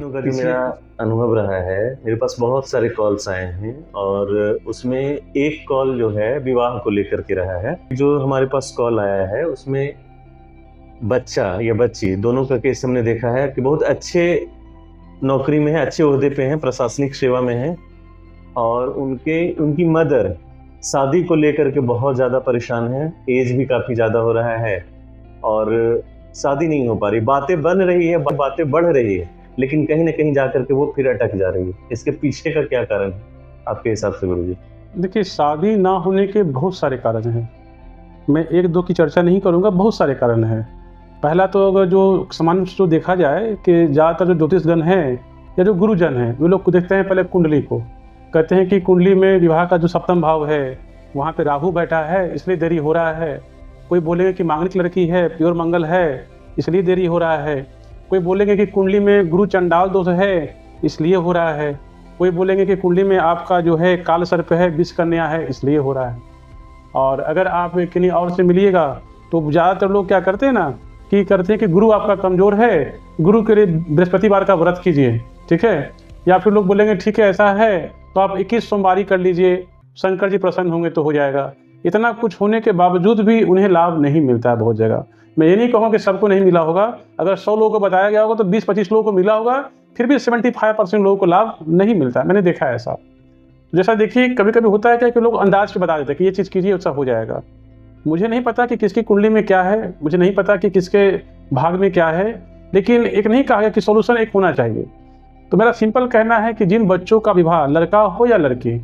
दिनों का जो मेरा अनुभव रहा है, मेरे पास बहुत सारे कॉल्स आए हैं और उसमें एक कॉल जो है विवाह को लेकर के रहा है। जो हमारे पास कॉल आया है उसमें बच्चा या बच्ची दोनों का केस हमने देखा है कि बहुत अच्छे नौकरी में है, अच्छे ओहदे पे हैं, प्रशासनिक सेवा में हैं और उनकी मदर शादी को लेकर के बहुत ज़्यादा परेशान है। एज भी काफ़ी ज़्यादा हो रहा है और शादी नहीं हो पा रही, बातें बन रही है, बातें बढ़ रही है, लेकिन कहीं ना कहीं जाकर के वो फिर अटक जा रही है। इसके पीछे का क्या कारण है आपके हिसाब से गुरुजी? देखिए, शादी ना होने के बहुत सारे कारण हैं। मैं एक दो की चर्चा नहीं करूंगा, बहुत सारे कारण हैं। पहला तो अगर जो सामान्य जो देखा जाए कि ज़्यादातर जो ज्योतिषगण हैं या जो गुरुजन हैं, वे लोग देखते हैं पहले कुंडली को। कहते हैं कि कुंडली में विवाह का जो सप्तम भाव है वहाँ पे राहु बैठा है, इसलिए देरी हो रहा है। कोई बोलेगा कि मांगलिक लड़की है, प्योर मंगल है, इसलिए देरी हो रहा है। कोई बोलेंगे कि कुंडली में गुरु चंडाल दोष है, इसलिए हो रहा है। कोई बोलेंगे कि कुंडली में आपका जो है काल सर्प है, विष कन्या है, इसलिए हो रहा है। और अगर आप किन्हीं और से मिलिएगा तो ज़्यादातर लोग क्या करते हैं ना कि गुरु आपका कमज़ोर है, गुरु के लिए बृहस्पतिवार का व्रत कीजिए, ठीक है। या फिर लोग बोलेंगे ठीक है ऐसा है तो आप 21 सोमवारी कर लीजिए, शंकर जी प्रसन्न होंगे तो हो जाएगा। इतना कुछ होने के बावजूद भी उन्हें लाभ नहीं मिलता है बहुत जगह। मैं ये नहीं कहूँ कि सबको नहीं मिला होगा, अगर 100 लोगों को बताया गया होगा तो 20-25 लोगों को मिला होगा, फिर भी 75% लोगों को लाभ नहीं मिलता। मैंने देखा है ऐसा। जैसा देखिए, कभी कभी होता है क्या कि लोग अंदाज पे बता देते हैं कि ये चीज़ कीजिए उससे हो जाएगा। मुझे नहीं पता कि किसकी कुंडली में क्या है, मुझे नहीं पता कि किसके भाग में क्या है, लेकिन एक नहीं कहा गया कि सॉल्यूशन एक होना चाहिए। तो मेरा सिंपल कहना है कि जिन बच्चों का विवाह, लड़का हो या लड़की,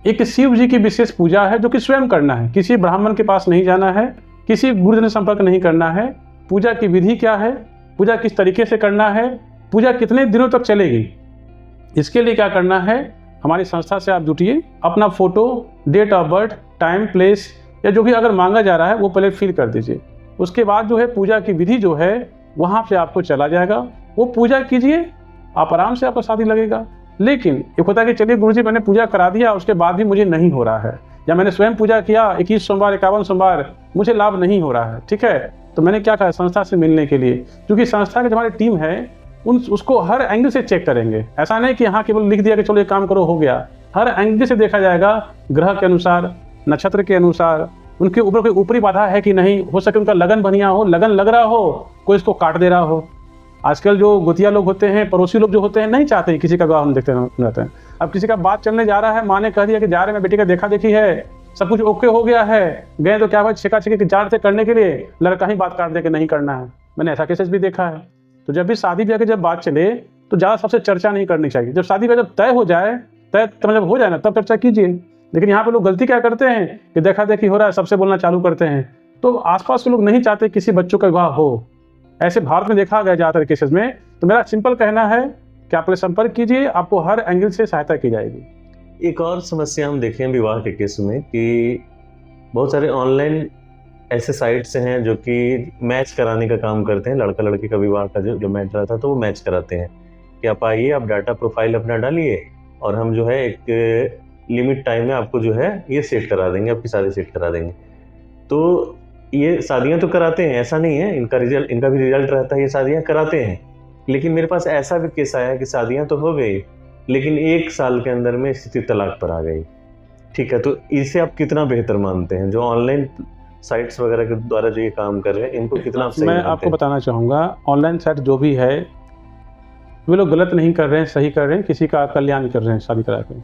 एक शिव जी की विशेष पूजा है जो कि स्वयं करना है, किसी ब्राह्मण के पास नहीं जाना है, किसी गुरुजन से संपर्क नहीं करना है। पूजा की विधि क्या है, पूजा किस तरीके से करना है, पूजा कितने दिनों तक चलेगी, इसके लिए क्या करना है, हमारी संस्था से आप जुटिए। अपना photo, date of birth, time, place या जो भी अगर मांगा जा रहा है वो पहले फिल कर दीजिए। उसके बाद जो है पूजा की विधि जो है वहाँ पे आपको चला जाएगा, वो पूजा कीजिए, आप आराम से आपका शादी लगेगा। लेकिन एक होता है कि चलिए गुरुजी मैंने पूजा करा दिया, उसके बाद भी मुझे नहीं हो रहा है, या मैंने स्वयं पूजा किया 21 सोमवार 51 सोमवार, मुझे लाभ नहीं हो रहा है, ठीक है। तो मैंने क्या कहा, संस्था से मिलने के लिए, क्योंकि संस्था की जो हमारी टीम है उसको हर एंगल से चेक करेंगे। ऐसा नहीं कि यहाँ केवल लिख दिया कि चलो ये काम करो हो गया, हर एंगल से देखा जाएगा, ग्रह के अनुसार, नक्षत्र के अनुसार, उनके ऊपर कोई ऊपरी बाधा है कि नहीं, हो सके उनका लगन बढ़िया हो, लगन लग रहा हो, कोई इसको काट दे रहा हो। आजकल जो गोतिया लोग होते हैं, पड़ोसी लोग जो होते हैं, नहीं चाहते किसी का विवाह हम देखते रहते हैं। अब किसी का बात चलने जा रहा है, माँ ने कह दिया कि जा रहे हैं, बेटी का देखा देखी है, सब कुछ ओके हो गया है, गए तो क्या भाई छिका छिकी की जाड़ से करने के लिए लड़का ही बात काट दे कि नहीं करना है। मैंने ऐसा केसेस भी देखा है। तो जब भी शादी ब्याह की जब बात चले तो ज़्यादा सबसे चर्चा नहीं करनी चाहिए। जब शादी ब्याह जब तय हो जाए, जब हो जाए ना, तब चर्चा कीजिए। लेकिन यहाँ पे लोग गलती क्या करते हैं कि देखा देखी हो रहा है, सबसे बोलना चालू करते हैं। तो आसपास के लोग नहीं चाहते किसी बच्चों का विवाह हो, ऐसे भारत में देखा गया ज़्यादातर केसेस में। तो मेरा सिंपल कहना है कि आप संपर्क कीजिए, आपको हर एंगल से सहायता की जाएगी। एक और समस्या हम देखें विवाह के केस में कि बहुत सारे ऑनलाइन ऐसे साइट्स हैं जो कि मैच कराने का काम करते हैं। लड़का लड़की का विवाह का जो मैच रहा था तो वो मैच कराते हैं कि आप आइए, आप डाटा प्रोफाइल अपना डालिए और हम जो है एक लिमिट टाइम में आपको जो है ये सेट करा देंगे, आपकी शादी सेट करा देंगे। तो ये शादियां तो कराते हैं, ऐसा नहीं है, इनका भी रिजल्ट रहता है, ये शादियां कराते हैं। लेकिन मेरे पास ऐसा भी केस आया कि शादियां तो हो गई लेकिन 1 साल के अंदर में स्थिति तलाक पर आ गई। ठीक है, तो इसे आप कितना बेहतर मानते हैं? जो ऑनलाइन साइट्स वगैरह के द्वारा जो ये काम कर रहे हैं, इनको कितना सही मैं आपको बताना चाहूँगा, ऑनलाइन साइट जो भी है वे लोग गलत नहीं कर रहे हैं, सही कर रहे हैं, किसी का कल्याण कर रहे हैं शादी करा के।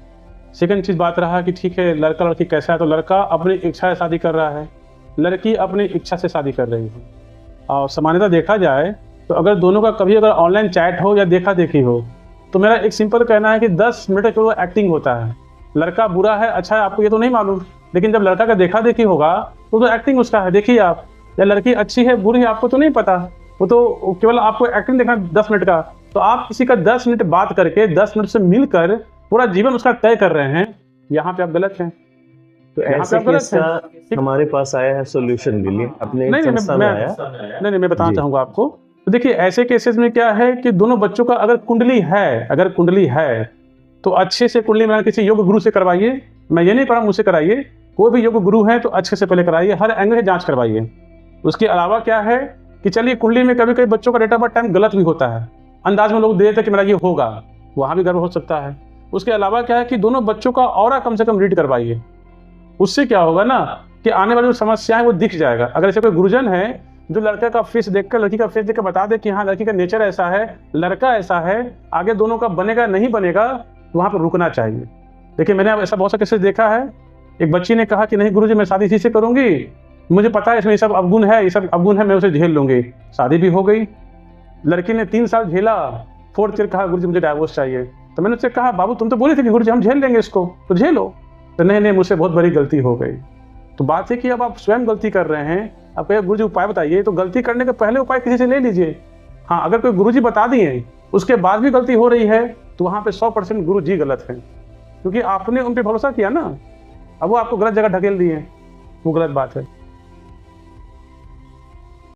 सेकंड चीज़ बात रहा कि ठीक है लड़का लड़की कैसा है, तो लड़का अपनी इच्छा से शादी कर रहा है, लड़की अपनी इच्छा से शादी कर रही है। और सामान्यतः देखा जाए तो अगर दोनों का कभी अगर ऑनलाइन चैट हो या देखा देखी हो, तो मेरा एक सिंपल कहना है कि 10 मिनट के वो एक्टिंग होता है। लड़का बुरा है, अच्छा है, आपको ये तो नहीं मालूम, लेकिन जब लड़का का देखा देखी होगा तो एक्टिंग उसका है, देखिए आप। या लड़की अच्छी है बुरी है आपको तो नहीं पता, वो तो केवल आपको एक्टिंग देखना 10 मिनट का। तो आप किसी का 10 मिनट बात करके 10 मिनट से मिलकर पूरा जीवन उसका तय कर रहे हैं, यहाँ पे आप गलत हैं। तो ऐसे केस का हमारे पास आया है सोल्यूशन के लिए, अपने संस्था में आया। नहीं, मैं बताना चाहूँगा आपको। तो देखिए ऐसे केसेस में क्या है कि दोनों बच्चों का अगर कुंडली है तो अच्छे से कुंडली में किसी योग्य गुरु से करवाइए। मैं ये नहीं कह रहा मुझसे कराइए, कोई भी योग्य गुरु है तो अच्छे से पहले कराइए, हर एंगल से जांच करवाइए। उसके अलावा क्या है कि चलिए कुंडली में कभी कभी बच्चों का डेट ऑफ बर्थ टाइम गलत भी होता है, अंदाज में लोग दे देते कि मेरा ये होगा, वहाँ भी गर्व हो सकता है। उसके अलावा क्या है कि दोनों बच्चों का ऑरा कम से कम रीड करवाइए। उससे क्या होगा ना कि आने वाली जो समस्या है वो दिख जाएगा। अगर ऐसे कोई गुरुजन है जो लड़के का फेस देखकर, लड़की का फेस देखकर बता दे कि हाँ लड़की का नेचर ऐसा है, लड़का ऐसा है, आगे दोनों का बनेगा नहीं बनेगा, तो वहाँ पर रुकना चाहिए। देखिए मैंने ऐसा बहुत सा केसेस देखा है। एक बच्ची ने कहा कि नहीं गुरुजी मैं शादी इसी से करूंगी, मुझे पता है इसमें ये सब अवगुण है, ये सब अवगुण है, मैं उसे झेल लूंगी। शादी भी हो गई। लड़की ने 3 साल झेला, 4th ईयर कहा गुरुजी मुझे डाइवोर्स चाहिए। तो मैंने उससे कहा बाबू तुम तो बोले थे कि गुरुजी हम झेल लेंगे इसको, तो झेलो। तो नहीं मुझसे बहुत बड़ी गलती हो गई। तो बात है कि अब आप स्वयं गलती कर रहे हैं, आप कहे गुरुजी उपाय बताइए, तो गलती करने के पहले उपाय किसी से ले लीजिए। हाँ अगर कोई गुरुजी बता दिए उसके बाद भी गलती हो रही है तो वहाँ पे 100% गुरुजी गलत है, क्योंकि आपने उन पर भरोसा किया ना, अब वो आपको गलत जगह ढकेल दिए, वो गलत बात है।